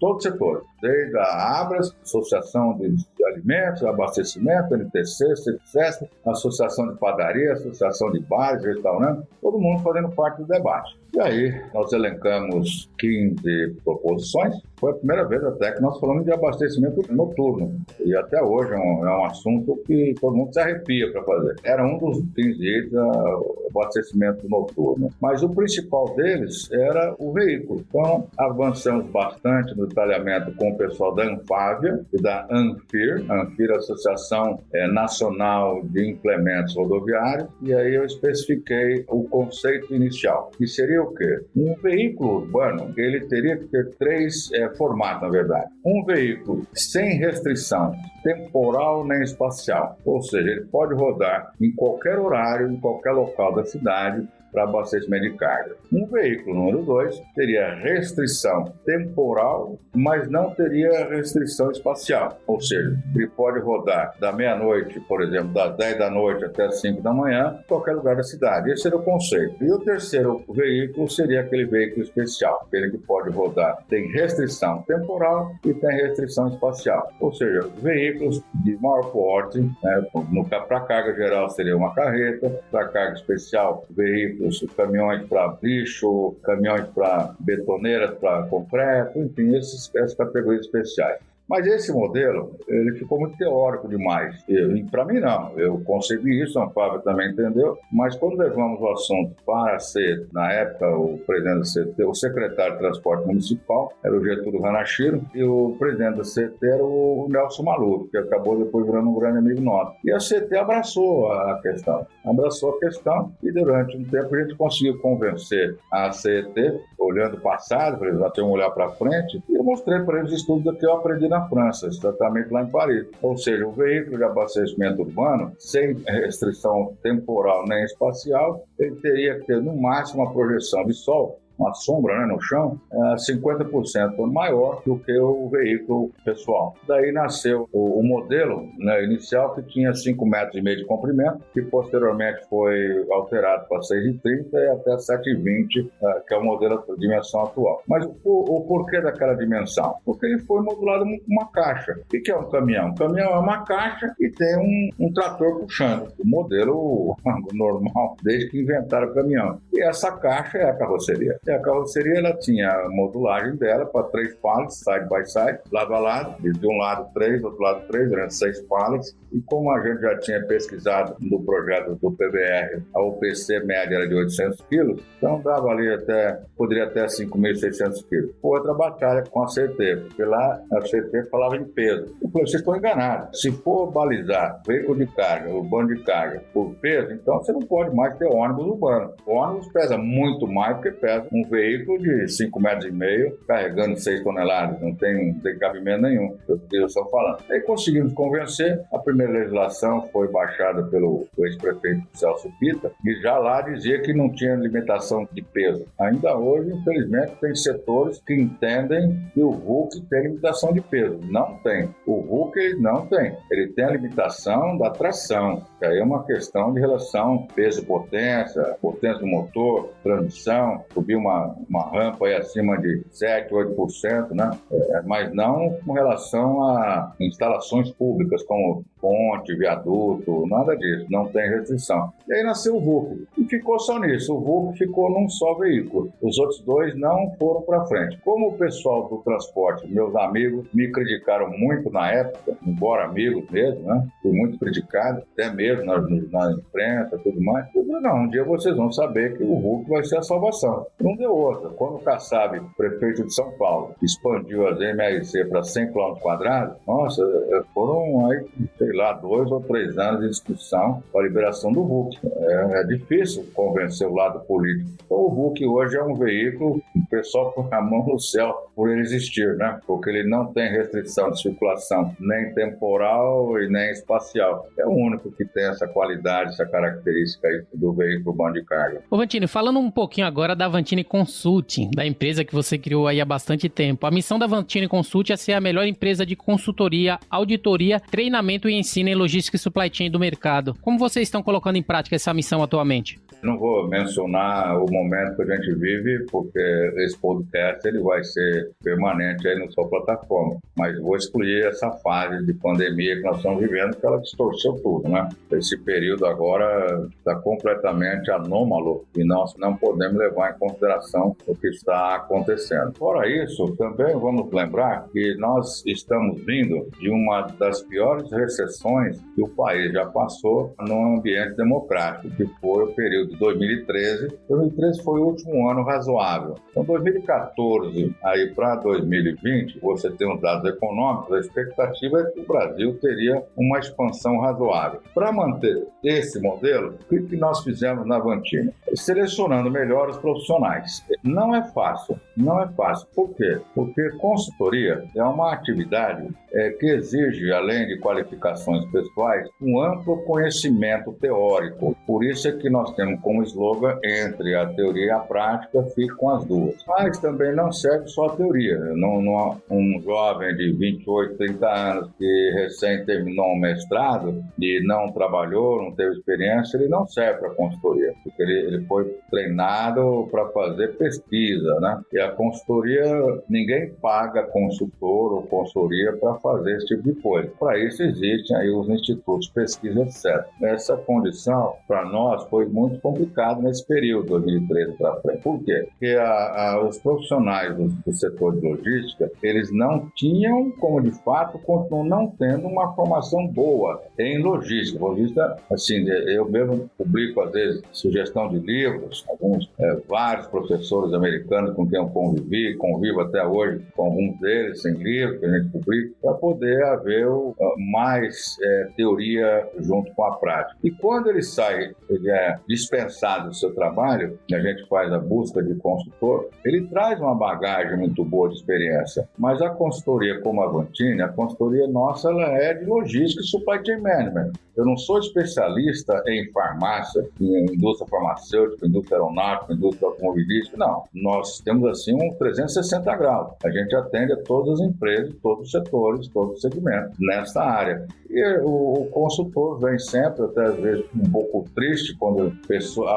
todos os setores, desde a ABRAS, Associação de Alimentos, Abastecimento, NTC, CESP, Associação de Padaria, Associação de Bares, Restaurantes, todo mundo fazendo parte do debate. E aí nós elencamos 15 proposições. Foi a primeira vez até que nós falamos de abastecimento noturno. E até hoje é um assunto que todo mundo se arrepia para fazer. Era um dos 15 itens, o abastecimento noturno. Mas o principal deles era o veículo. Então, avançamos bastante no detalhamento com o pessoal da Anfávia e da ANFIR. A ANFIR é a Associação Nacional de Implementos Rodoviários. E aí eu especifiquei o conceito inicial, que seria o quê? Um veículo urbano, ele teria que ter 3 formatos, na verdade. Um veículo sem restrição temporal nem espacial, ou seja, ele pode rodar em qualquer horário, em qualquer local da cidade, para abastecimento de carga. Um veículo número 2 teria restrição temporal, mas não teria restrição espacial. Ou seja, ele pode rodar da meia-noite, por exemplo, das 10 da noite até as 5 da manhã, em qualquer lugar da cidade. Esse era o conceito. E o terceiro veículo seria aquele veículo especial, aquele que pode rodar, tem restrição temporal e tem restrição espacial. Ou seja, veículos de maior porte, né? Para carga geral seria uma carreta, para carga especial, veículos, caminhões para lixo, caminhões para betoneiras, para concreto, enfim, essas categorias especiais. Mas esse modelo, ele ficou muito teórico demais. E para mim, não. Eu consegui isso, a Anfávia também entendeu. Mas quando levamos o assunto para ser, na época, o presidente da CT, o secretário de Transporte Municipal, era o Getúlio Ranachiro, e o presidente da CT era o Nelson Maluf, que acabou depois virando um grande amigo nosso. E a CT abraçou a questão. E durante um tempo a gente conseguiu convencer a CT, olhando o passado, para eles já terem um olhar para frente, e eu mostrei para eles os estudos que eu aprendi na França, exatamente lá em Paris. Ou seja, o veículo de abastecimento urbano, sem restrição temporal nem espacial, ele teria que ter no máximo uma projeção de sol, uma sombra, né, no chão, 50% maior do que o veículo pessoal. Daí nasceu o modelo, né, inicial, que tinha 5,5 metros de comprimento, que posteriormente foi alterado para 6,30 e até 7,20, que é o modelo de dimensão atual. Mas o porquê daquela dimensão? Porque ele foi modulado com uma caixa. O que é um caminhão? Um caminhão é uma caixa e tem um trator puxando. O modelo normal, desde que inventaram o caminhão. E essa caixa é a carroceria. E a carroceria, ela tinha a modulagem dela para 3 pallets, side by side, lado a lado, de um lado 3, do outro lado 3, durante 6 pallets. E como a gente já tinha pesquisado no projeto do PBR, a UPC média era de 800 quilos, então dava ali poderia até 5.600 quilos. Outra batalha com a CT, porque lá a CT falava em peso. Eu falei, vocês estão enganados. Se for balizar veículo de carga, urbano de carga, por peso, então você não pode mais ter ônibus urbano. O ônibus pesa muito mais do que pesa um veículo de 5,5 metros, carregando 6 toneladas, não tem cabimento nenhum, do que eles estão falando. Aí conseguimos convencer, a primeira legislação foi baixada pelo ex-prefeito Celso Pita, e já lá dizia que não tinha limitação de peso. Ainda hoje, infelizmente, tem setores que entendem que o VUC tem limitação de peso. Não tem. O VUC ele não tem. Ele tem a limitação da tração, que aí é uma questão de relação peso-potência, potência do motor, transmissão, subir uma rampa aí acima de 7%, 8%, né? Mas não com relação a instalações públicas como ponte, viaduto, nada disso, não tem restrição. E aí nasceu o VUC, e ficou só nisso, o VUC ficou num só veículo. Os outros 2 não foram para frente. Como o pessoal do transporte, meus amigos, me criticaram muito na época, embora amigos mesmo, né? Fui muito criticado, até mesmo na imprensa e tudo mais. Eu falei, não, um dia vocês vão saber que o VUC vai ser a salvação. Não deu outra. Quando o Kassab, prefeito de São Paulo, expandiu as MRC para 100 km², nossa, foram aí, sei lá 2 ou 3 anos de discussão para a liberação do VUC. É difícil convencer o lado político. Então, o VUC hoje é um veículo que o pessoal põe a mão no céu por ele existir, né? Porque ele não tem restrição de circulação nem temporal e nem espacial. É o único que tem essa qualidade, essa característica aí do veículo urbano de carga. Ô Vantini, falando um pouquinho agora da Vantini Consulting, da empresa que você criou aí há bastante tempo. A missão da Vantini Consulting é ser a melhor empresa de consultoria, auditoria, treinamento e ensino em logística e supply chain do mercado. Como vocês estão colocando em prática essa missão atualmente? Não vou mencionar o momento que a gente vive, porque esse podcast ele vai ser permanente aí na sua plataforma. Mas vou excluir essa fase de pandemia que nós estamos vivendo, que ela distorceu tudo, né? Esse período agora está completamente anômalo e nós não podemos levar em consideração o que está acontecendo. Fora isso, também vamos lembrar que nós estamos vindo de uma das piores recessões que o país já passou no ambiente democrático, que foi o período de 2013. 2013 foi o último ano razoável. Então, 2014 aí para 2020, você tem os dados econômicos, a expectativa é que o Brasil teria uma expansão razoável. Para manter esse modelo, o que nós fizemos na Vantini? Selecionando melhor os profissionais. Não é fácil, não é fácil. Por quê? Porque consultoria é uma atividade que exige, além de qualificações pessoais, um amplo conhecimento teórico. Por isso é que nós temos como slogan, entre a teoria e a prática, fique com as duas. Mas também não serve só a teoria. Um jovem de 28, 30 anos que recém terminou um mestrado e não trabalhou, não teve experiência, ele não serve para consultoria, porque ele foi treinado para fazer pesquisa, né? E a consultoria, ninguém paga consultor ou consultoria para fazer esse tipo de coisa. Para isso existem aí os institutos de pesquisa, etc. Essa condição, para nós, foi muito complicado nesse período, 2013 para frente. Por quê? Porque os profissionais do setor de logística, eles não tinham, como de fato, continuam não tendo uma formação boa em logística. Logística, assim, eu mesmo publico, às vezes, sugestão de livros, vários professores americanos com quem eu convivo até hoje, com alguns deles, sem livro, que a gente publica, para poder haver mais teoria junto com a prática. E quando ele é dispensado do seu trabalho, a gente faz a busca de consultor, ele traz uma bagagem muito boa de experiência. Mas a consultoria como a Vantini, a consultoria nossa, ela é de logística e supply chain management. Eu não sou especialista em farmácia, em indústria farmacêutica, indústria aeronáutica, indústria automobilística, não. Nós temos, assim, um 360 graus. A gente atende a todas as empresas, todos os setores, todos os segmentos nessa área. E o consultor vem sempre, até às vezes um pouco triste, quando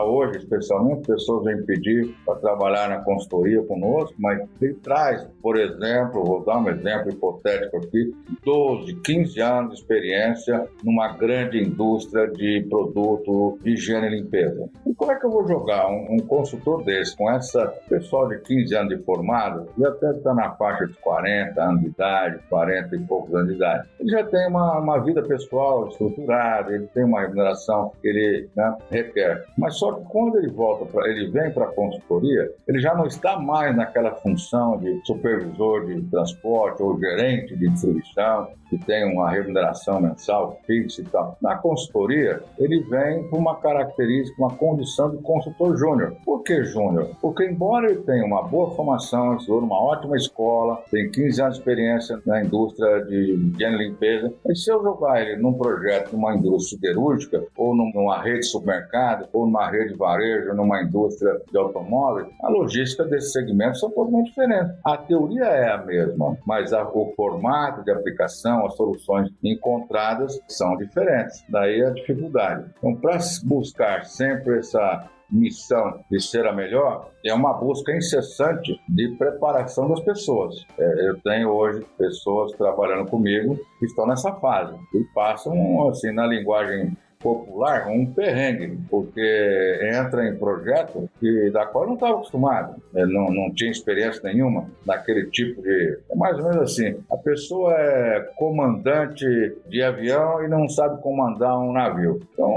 hoje, especialmente, pessoas vêm pedir para trabalhar na consultoria conosco, mas ele traz, por exemplo, vou dar um exemplo hipotético aqui, 12, 15 anos de experiência numa grande indústria de produto de higiene e limpeza. E como é que eu vou jogar um consultor desse, com essa pessoal de 15 anos de formado, e até está na faixa de 40 anos de idade, 40 e poucos anos de idade? Ele já tem uma vida pessoal estruturada, ele tem uma remuneração que ele requer. Mas só que quando ele vem para a consultoria, ele já não está mais naquela função de supervisor de transporte ou gerente de distribuição, que tem uma remuneração mensal fixa e tal. Na consultoria, ele vem com uma característica, uma condição de consultor júnior. Por que júnior? Porque embora ele tenha uma boa formação, estudou numa ótima escola, tem 15 anos de experiência na indústria de higiene e limpeza, mas se eu jogar ele num projeto numa indústria siderúrgica, ou numa rede de supermercado, ou numa rede de varejo, numa indústria de automóveis, a logística desse segmento são totalmente diferentes. A teoria é a mesma, mas o formato de aplicação, as soluções encontradas são diferentes. Daí a dificuldade. Então, para buscar sempre essa missão de ser a melhor, é uma busca incessante de preparação das pessoas. Eu tenho hoje pessoas trabalhando comigo que estão nessa fase, que passam, assim, na linguagem popular, um perrengue, porque entra em projeto da qual eu não estava acostumado, não tinha experiência nenhuma naquele tipo de... É mais ou menos assim, a pessoa é comandante de avião e não sabe comandar um navio. Então,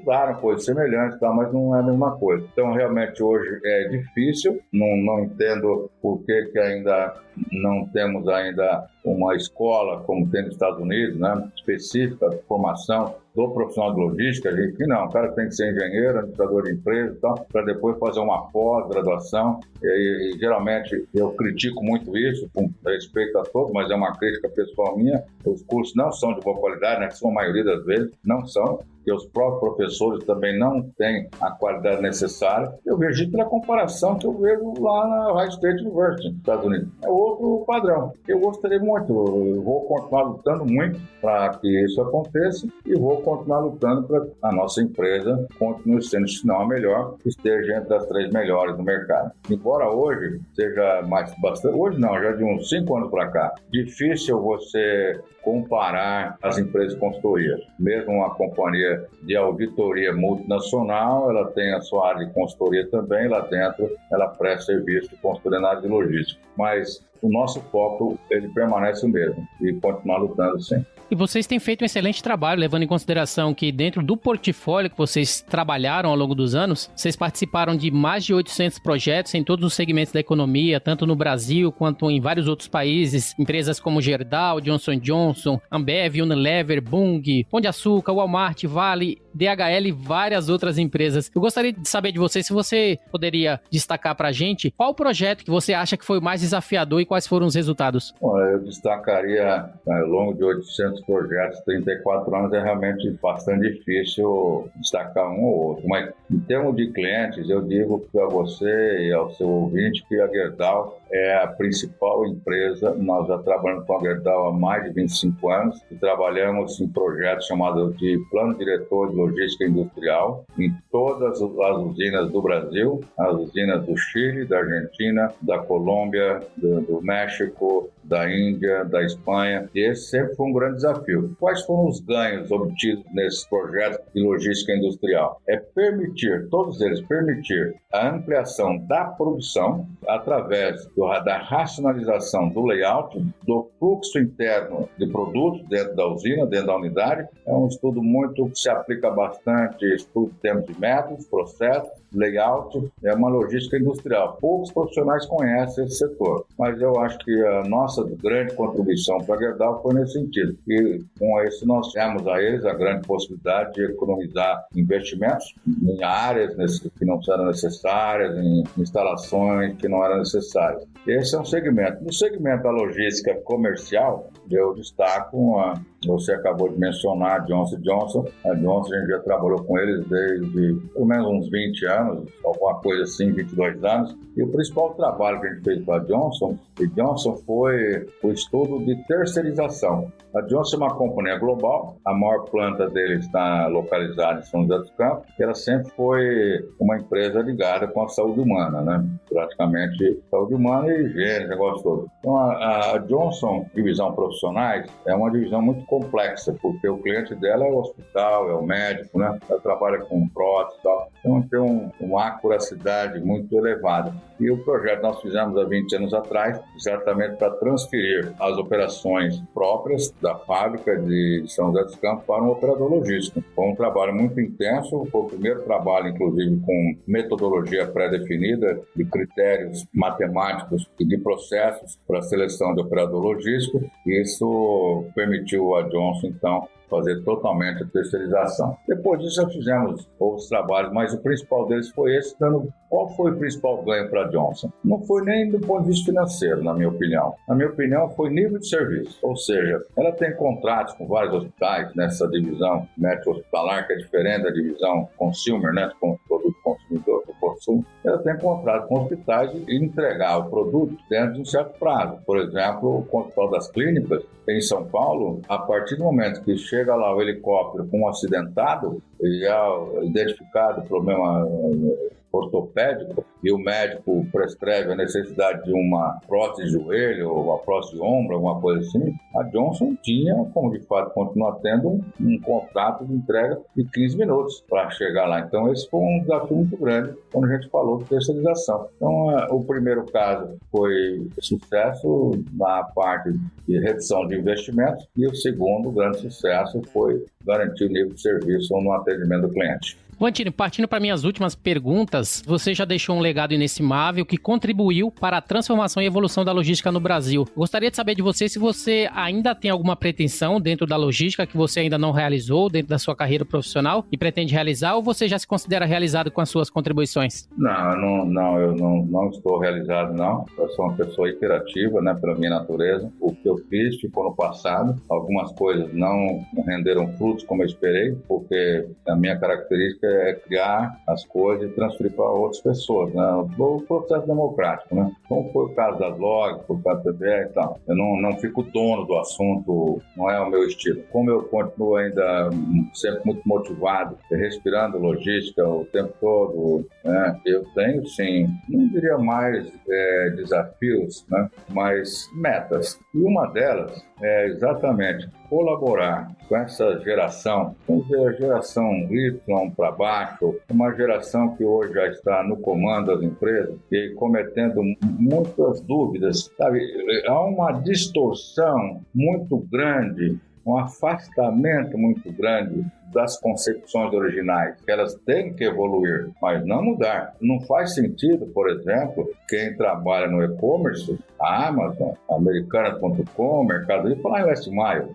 estudaram coisas semelhantes, tá? Mas não é a mesma coisa. Então, realmente, hoje é difícil, não entendo por que ainda não temos ainda uma escola, como tem nos Estados Unidos, né, específica, de formação do profissional de logística. A gente não, o cara tem que ser engenheiro, administrador de empresa e tal, para depois fazer uma pós-graduação. E geralmente eu critico muito isso, com respeito a todos, mas é uma crítica pessoal minha. Os cursos não são de boa qualidade, né, que são a maioria das vezes, não são, que os próprios professores também não têm a qualidade necessária. Eu vejo pela comparação que eu vejo lá na High State University, nos Estados Unidos. É outro padrão. Eu gostaria muito, eu vou continuar lutando muito para que isso aconteça e vou continuar lutando para que a nossa empresa continue sendo, se não a melhor, esteja entre as 3 melhores do mercado. Embora hoje seja bastante, hoje não, já de uns 5 anos para cá, difícil você comparar as empresas de consultoria. Mesmo uma companhia de auditoria multinacional, ela tem a sua área de consultoria também, lá dentro ela presta serviço de consultoria na área de logística. Mas o nosso foco, ele permanece o mesmo e continuar lutando sim. E vocês têm feito um excelente trabalho, levando em consideração que dentro do portfólio que vocês trabalharam ao longo dos anos, vocês participaram de mais de 800 projetos em todos os segmentos da economia, tanto no Brasil quanto em vários outros países, empresas como Gerdau, Johnson & Johnson, Ambev, Unilever, Bunge, Pão de Açúcar, Walmart, Vale, DHL e várias outras empresas. Eu gostaria de saber de você se você poderia destacar para a gente qual o projeto que você acha que foi o mais desafiador e quais foram os resultados. Bom, eu destacaria, ao longo de 800 projetos, 34 anos, é realmente bastante difícil destacar um ou outro. Mas, em termos de clientes, eu digo para você e ao seu ouvinte que a Gerdau é a principal empresa. Nós já trabalhamos com a Gerdau há mais de 25 anos e trabalhamos em projetos chamados de Plano Diretor de Logística Industrial em todas as usinas do Brasil, as usinas do Chile, da Argentina, da Colômbia, do México, da Índia, da Espanha. E esse sempre foi um grande desafio. Quais foram os ganhos obtidos nesses projetos de logística industrial? É permitir, todos eles, permitir a ampliação da produção através da racionalização do layout, do fluxo interno de produtos dentro da usina, dentro da unidade. É um estudo muito que se aplica bastante, estudo em termos de métodos, processos, layout, é uma logística industrial. Poucos profissionais conhecem esse setor, mas eu acho que a nossa grande contribuição para a Gerdau foi nesse sentido. E com isso nós temos a eles a grande possibilidade de economizar investimentos em áreas que não eram necessárias, em instalações que não eram necessárias. Esse é um segmento. No segmento da logística comercial, eu destaco, você acabou de mencionar a Johnson & Johnson. A Johnson, a gente já trabalhou com eles desde pelo menos uns 20 anos, alguma coisa assim, 22 anos. E o principal trabalho que a gente fez para a Johnson foi o estudo de terceirização. A Johnson é uma companhia global, a maior planta deles está localizada em São José dos Campos, e ela sempre foi uma empresa ligada com a saúde humana, né? Praticamente saúde humana e higiene, negócio todo. Então a Johnson, divisão profissionais, é uma divisão muito complexa, porque o cliente dela é o hospital, é o médico, né? Ela trabalha com prótese e tal. Então tem uma acuracidade muito elevada. E o projeto que nós fizemos há 20 anos atrás, exatamente para transferir as operações próprias da fábrica de São José dos Campos para um operador logístico. Foi um trabalho muito intenso, foi o primeiro trabalho, inclusive, com metodologia pré-definida, de critérios matemáticos e de processos para a seleção de operador logístico. E isso permitiu a Johnson, então, fazer totalmente a terceirização. Depois disso, já fizemos outros trabalhos, mas o principal deles foi esse. Qual foi o principal ganho para a Johnson? Não foi nem do ponto de vista financeiro, na minha opinião. Na minha opinião, foi nível de serviço. Ou seja, ela tem contratos com vários hospitais nessa divisão médico-hospitalar, que é diferente da divisão consumer, né, com produto consumidor, do consumo. Ela tem contrato com hospitais e entregar o produto dentro de um certo prazo. Por exemplo, o Hospital das Clínicas, em São Paulo, a partir do momento que chega lá o helicóptero com um acidentado e é identificado o problema ortopédico, e o médico prescreve a necessidade de uma prótese de joelho ou uma prótese de ombro, alguma coisa assim, a Johnson tinha, como de fato continua tendo, um contrato de entrega de 15 minutos para chegar lá. Então esse foi um desafio muito grande quando a gente falou de terceirização. Então o primeiro caso foi sucesso na parte de redução de investimentos e o segundo grande sucesso foi garantir o nível de serviço no atendimento do cliente. Vantini, partindo para minhas últimas perguntas, você já deixou um legado inestimável que contribuiu para a transformação e evolução da logística no Brasil. Gostaria de saber de você se você ainda tem alguma pretensão dentro da logística que você ainda não realizou dentro da sua carreira profissional e pretende realizar, ou você já se considera realizado com as suas contribuições? Não, eu não estou realizado, não. Eu sou uma pessoa hiperativa, né, pela minha natureza. O que eu fiz ficou no passado. Algumas coisas não renderam frutos como eu esperei, porque a minha característica é criar as coisas e transferir para outras pessoas, né? O processo democrático, né? Como foi o caso das logs, foi o caso do PBR e tal. Eu não fico dono do assunto, não é o meu estilo. Como eu continuo ainda sempre muito motivado, respirando logística o tempo todo, né? Eu tenho, sim, não diria mais desafios, né? Mas metas. E uma delas é exatamente colaborar com essa geração, vamos dizer, a geração Y para baixo, uma geração que hoje já está no comando das empresas e cometendo muitas dúvidas, sabe? Há uma distorção muito grande, um afastamento muito grande das concepções originais, que elas têm que evoluir, mas não mudar. Não faz sentido, por exemplo, quem trabalha no e-commerce, a Amazon, a Americanas.com, Mercado Livre, falar em last mile.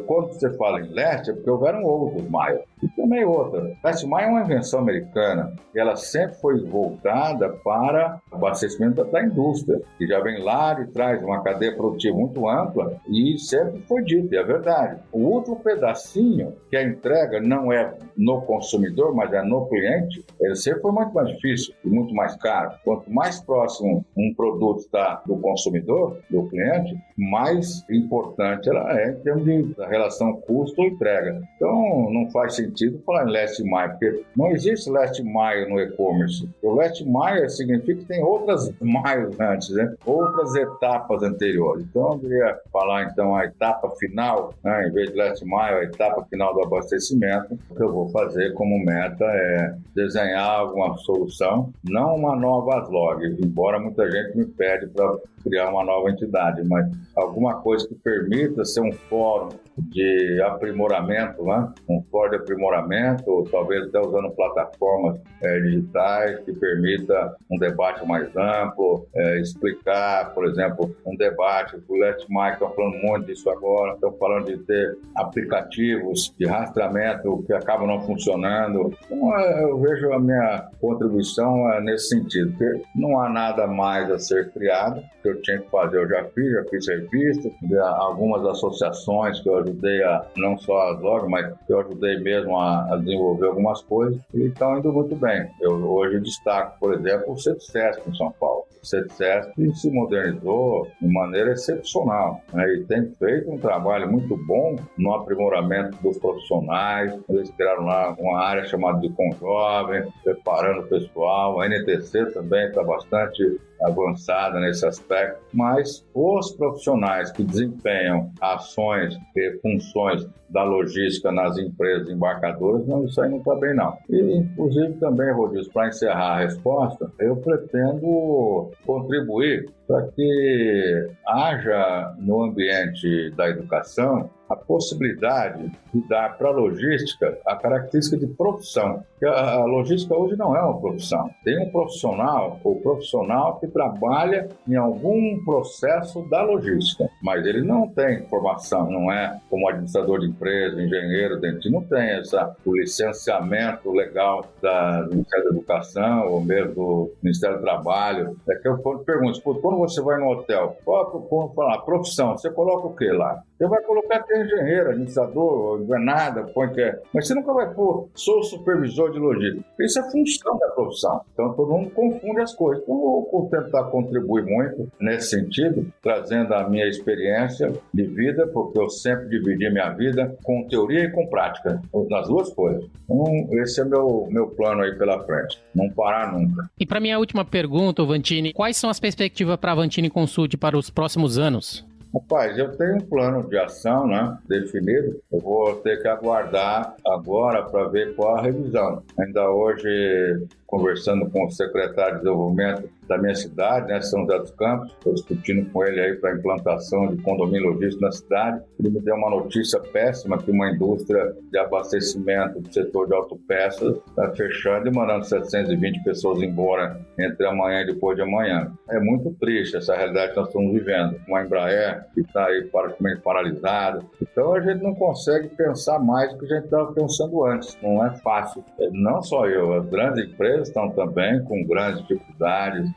Quando você fala em leste, é porque houveram outros miles. E também outra. Last mile é uma invenção americana e ela sempre foi voltada para o abastecimento da indústria, que já vem lá de trás, uma cadeia produtiva muito ampla e sempre foi dito, e é verdade. O último pedacinho, que a entrega não é no consumidor, mas é no cliente, ele sempre foi muito mais difícil e muito mais caro. Quanto mais próximo um produto está do consumidor, do cliente, mais importante ela é em termos da relação custo-entrega. Então, não faz sentido falar em last mile, porque não existe last mile no e-commerce. O last mile significa que tem outras miles antes, né? Outras etapas anteriores. Então, eu queria falar, então, a etapa final, né? Em vez de last mile, a etapa final do abastecimento. O que eu vou fazer como meta é desenhar alguma solução, não uma nova log, embora muita gente me pede para criar uma nova entidade, mas alguma coisa que permita ser um fórum de aprimoramento, né? Um fórum de aprimoramento, talvez até usando plataformas digitais que permita um debate mais amplo, explicar, por exemplo, um debate, o Last Mile estão falando muito disso agora, estão falando de ter aplicativos de rastreamento que acabam não funcionando. Então, eu vejo a minha contribuição nesse sentido, porque não há nada mais a ser criado, que eu tinha que fazer, eu já fiz revista, algumas associações que eu ajudei não só as lojas, mas que eu ajudei mesmo a desenvolver algumas coisas e estão indo muito bem. Eu hoje destaco, por exemplo, o CETSESP em São Paulo. O CETSESP se modernizou de maneira excepcional, né? E tem feito um trabalho muito bom no aprimoramento dos profissionais. Eles criaram lá uma área chamada de Conjovem, preparando o pessoal. A NTC também está bastante avançada nesse aspecto, mas os profissionais que desempenham ações e funções da logística nas empresas embarcadoras, não, isso aí não está bem, não. E, inclusive, também, Rodilson, para encerrar a resposta, eu pretendo contribuir para que haja no ambiente da educação a possibilidade de dar para a logística a característica de profissão. Porque a logística hoje não é uma profissão. Tem um profissional, ou profissional que trabalha em algum processo da logística, mas ele não tem formação, não é como administrador de empresa, engenheiro, dentista, não tem o licenciamento legal do Ministério da Educação ou mesmo do Ministério do Trabalho. É que eu pergunto, quando você vai no hotel, qual é a profissão? Você coloca o quê lá? Você vai colocar que é engenheiro, administrador, não é nada, põe que é. Mas você nunca vai pôr, sou supervisor de logística. Isso é função da profissão. Então todo mundo confunde as coisas. Então eu vou tentar contribuir muito nesse sentido, trazendo a minha experiência de vida, porque eu sempre dividi minha vida com teoria e com prática, nas duas coisas. Então esse é meu plano aí pela frente. Não parar nunca. E para minha última pergunta, Vantini, quais são as perspectivas para a Vantini Consult para os próximos anos? Rapaz, eu tenho um plano de ação, né, definido. Eu vou ter que aguardar agora para ver qual a revisão. Ainda hoje, conversando com o secretário de desenvolvimento da minha cidade, né, São José dos Campos, estou discutindo com ele aí para a implantação de condomínio logístico na cidade. Ele me deu uma notícia péssima que uma indústria de abastecimento do setor de autopeças está fechando e mandando 720 pessoas embora entre amanhã e depois de amanhã. É muito triste essa realidade que nós estamos vivendo. Uma Embraer que está aí praticamente paralisada. Então a gente não consegue pensar mais do que a gente estava pensando antes. Não é fácil. Não só eu, as grandes empresas estão também com grandes dificuldades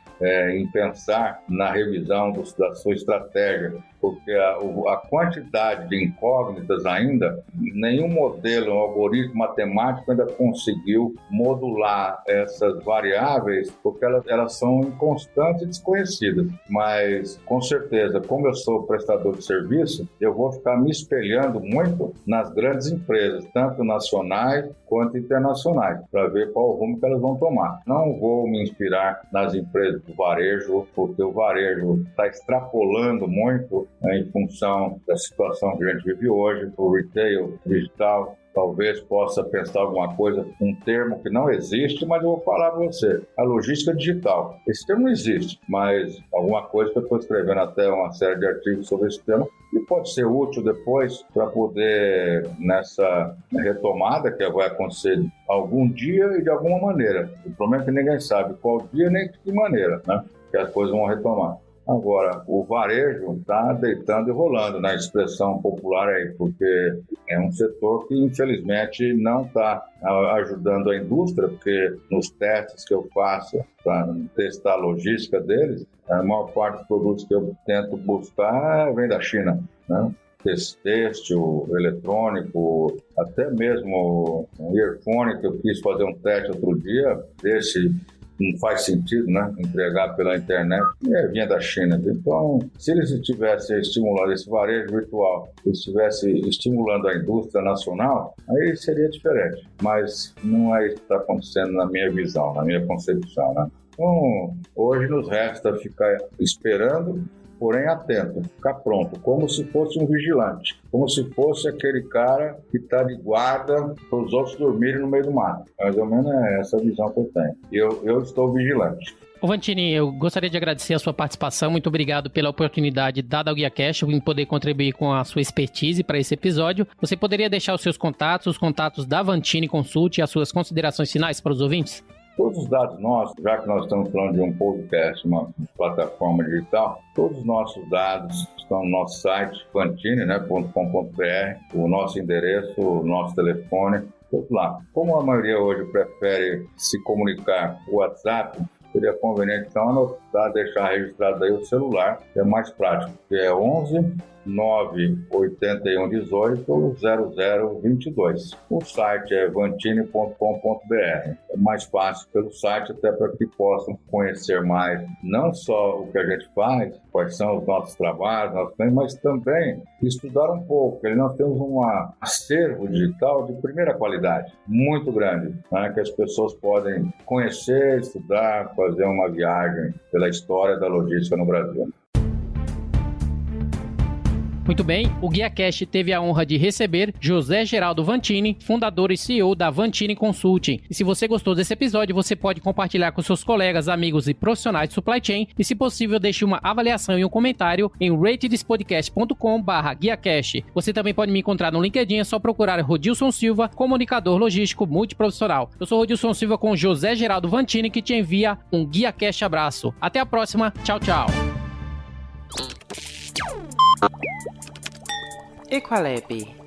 em pensar na revisão da sua estratégia, porque a quantidade de incógnitas ainda, nenhum modelo, um algoritmo matemático ainda conseguiu modular essas variáveis, porque elas são inconstantes e desconhecidas. Mas, com certeza, como eu sou prestador de serviço, eu vou ficar me espelhando muito nas grandes empresas, tanto nacionais quanto internacionais, para ver qual o rumo que elas vão tomar. Não vou me inspirar nas empresas do varejo, porque o varejo está extrapolando muito em função da situação que a gente vive hoje. O retail digital talvez possa pensar alguma coisa, um termo que não existe, mas eu vou falar para você. A logística digital. Esse termo não existe, mas alguma coisa que eu estou escrevendo até uma série de artigos sobre esse tema e pode ser útil depois para poder, nessa retomada que vai acontecer algum dia e de alguma maneira. O problema é que ninguém sabe qual dia nem de que maneira, né? Que as coisas vão retomar. Agora, o varejo está deitando e rolando na expressão popular aí, porque é um setor que, infelizmente, não está ajudando a indústria, porque nos testes que eu faço para testar a logística deles, a maior parte dos produtos que eu tento buscar vem da China, né? Têxtil, eletrônico, até mesmo um earphone que eu quis fazer um teste outro dia, não faz sentido, né? Entregar pela internet, vinha da China. Então, se eles tivessem estimulado esse varejo virtual, eles estivessem estimulando a indústria nacional, aí seria diferente. Mas não é isso que está acontecendo na minha visão, na minha concepção, né? Então, hoje nos resta ficar esperando, porém atento, ficar pronto, como se fosse um vigilante, como se fosse aquele cara que está de guarda para os outros dormirem no meio do mato. Mais ou menos é essa a visão que eu tenho. Eu estou vigilante. Ô Vantini, eu gostaria de agradecer a sua participação. Muito obrigado pela oportunidade dada ao GuiaCast em poder contribuir com a sua expertise para esse episódio. Você poderia deixar os seus contatos, os contatos da Vantini Consult e as suas considerações finais para os ouvintes? Todos os dados nossos, já que nós estamos falando de um podcast, uma plataforma digital, todos os nossos dados estão no nosso site, vantini.com.br, o nosso endereço, o nosso telefone, tudo lá. Como a maioria hoje prefere se comunicar por WhatsApp, seria conveniente então anotar, deixar registrado aí o celular, que é mais prático, que é 11 981 18 0022. O site é vantini.com.br. É mais fácil pelo site, até para que possam conhecer mais, não só o que a gente faz, quais são os nossos trabalhos, mas também estudar um pouco. Nós temos um acervo digital de primeira qualidade, muito grande, né, que as pessoas podem conhecer, estudar, fazer uma viagem pela história da logística no Brasil. Muito bem, o GuiaCast teve a honra de receber José Geraldo Vantini, fundador e CEO da Vantini Consulting. E se você gostou desse episódio, você pode compartilhar com seus colegas, amigos e profissionais de supply chain. E se possível, deixe uma avaliação e um comentário em ratedspodcast.com/GuiaCast. Você também pode me encontrar no LinkedIn, é só procurar Rodilson Silva, comunicador logístico multiprofissional. Eu sou Rodilson Silva com José Geraldo Vantini, que te envia um GuiaCast abraço. Até a próxima, tchau, tchau. Equalab.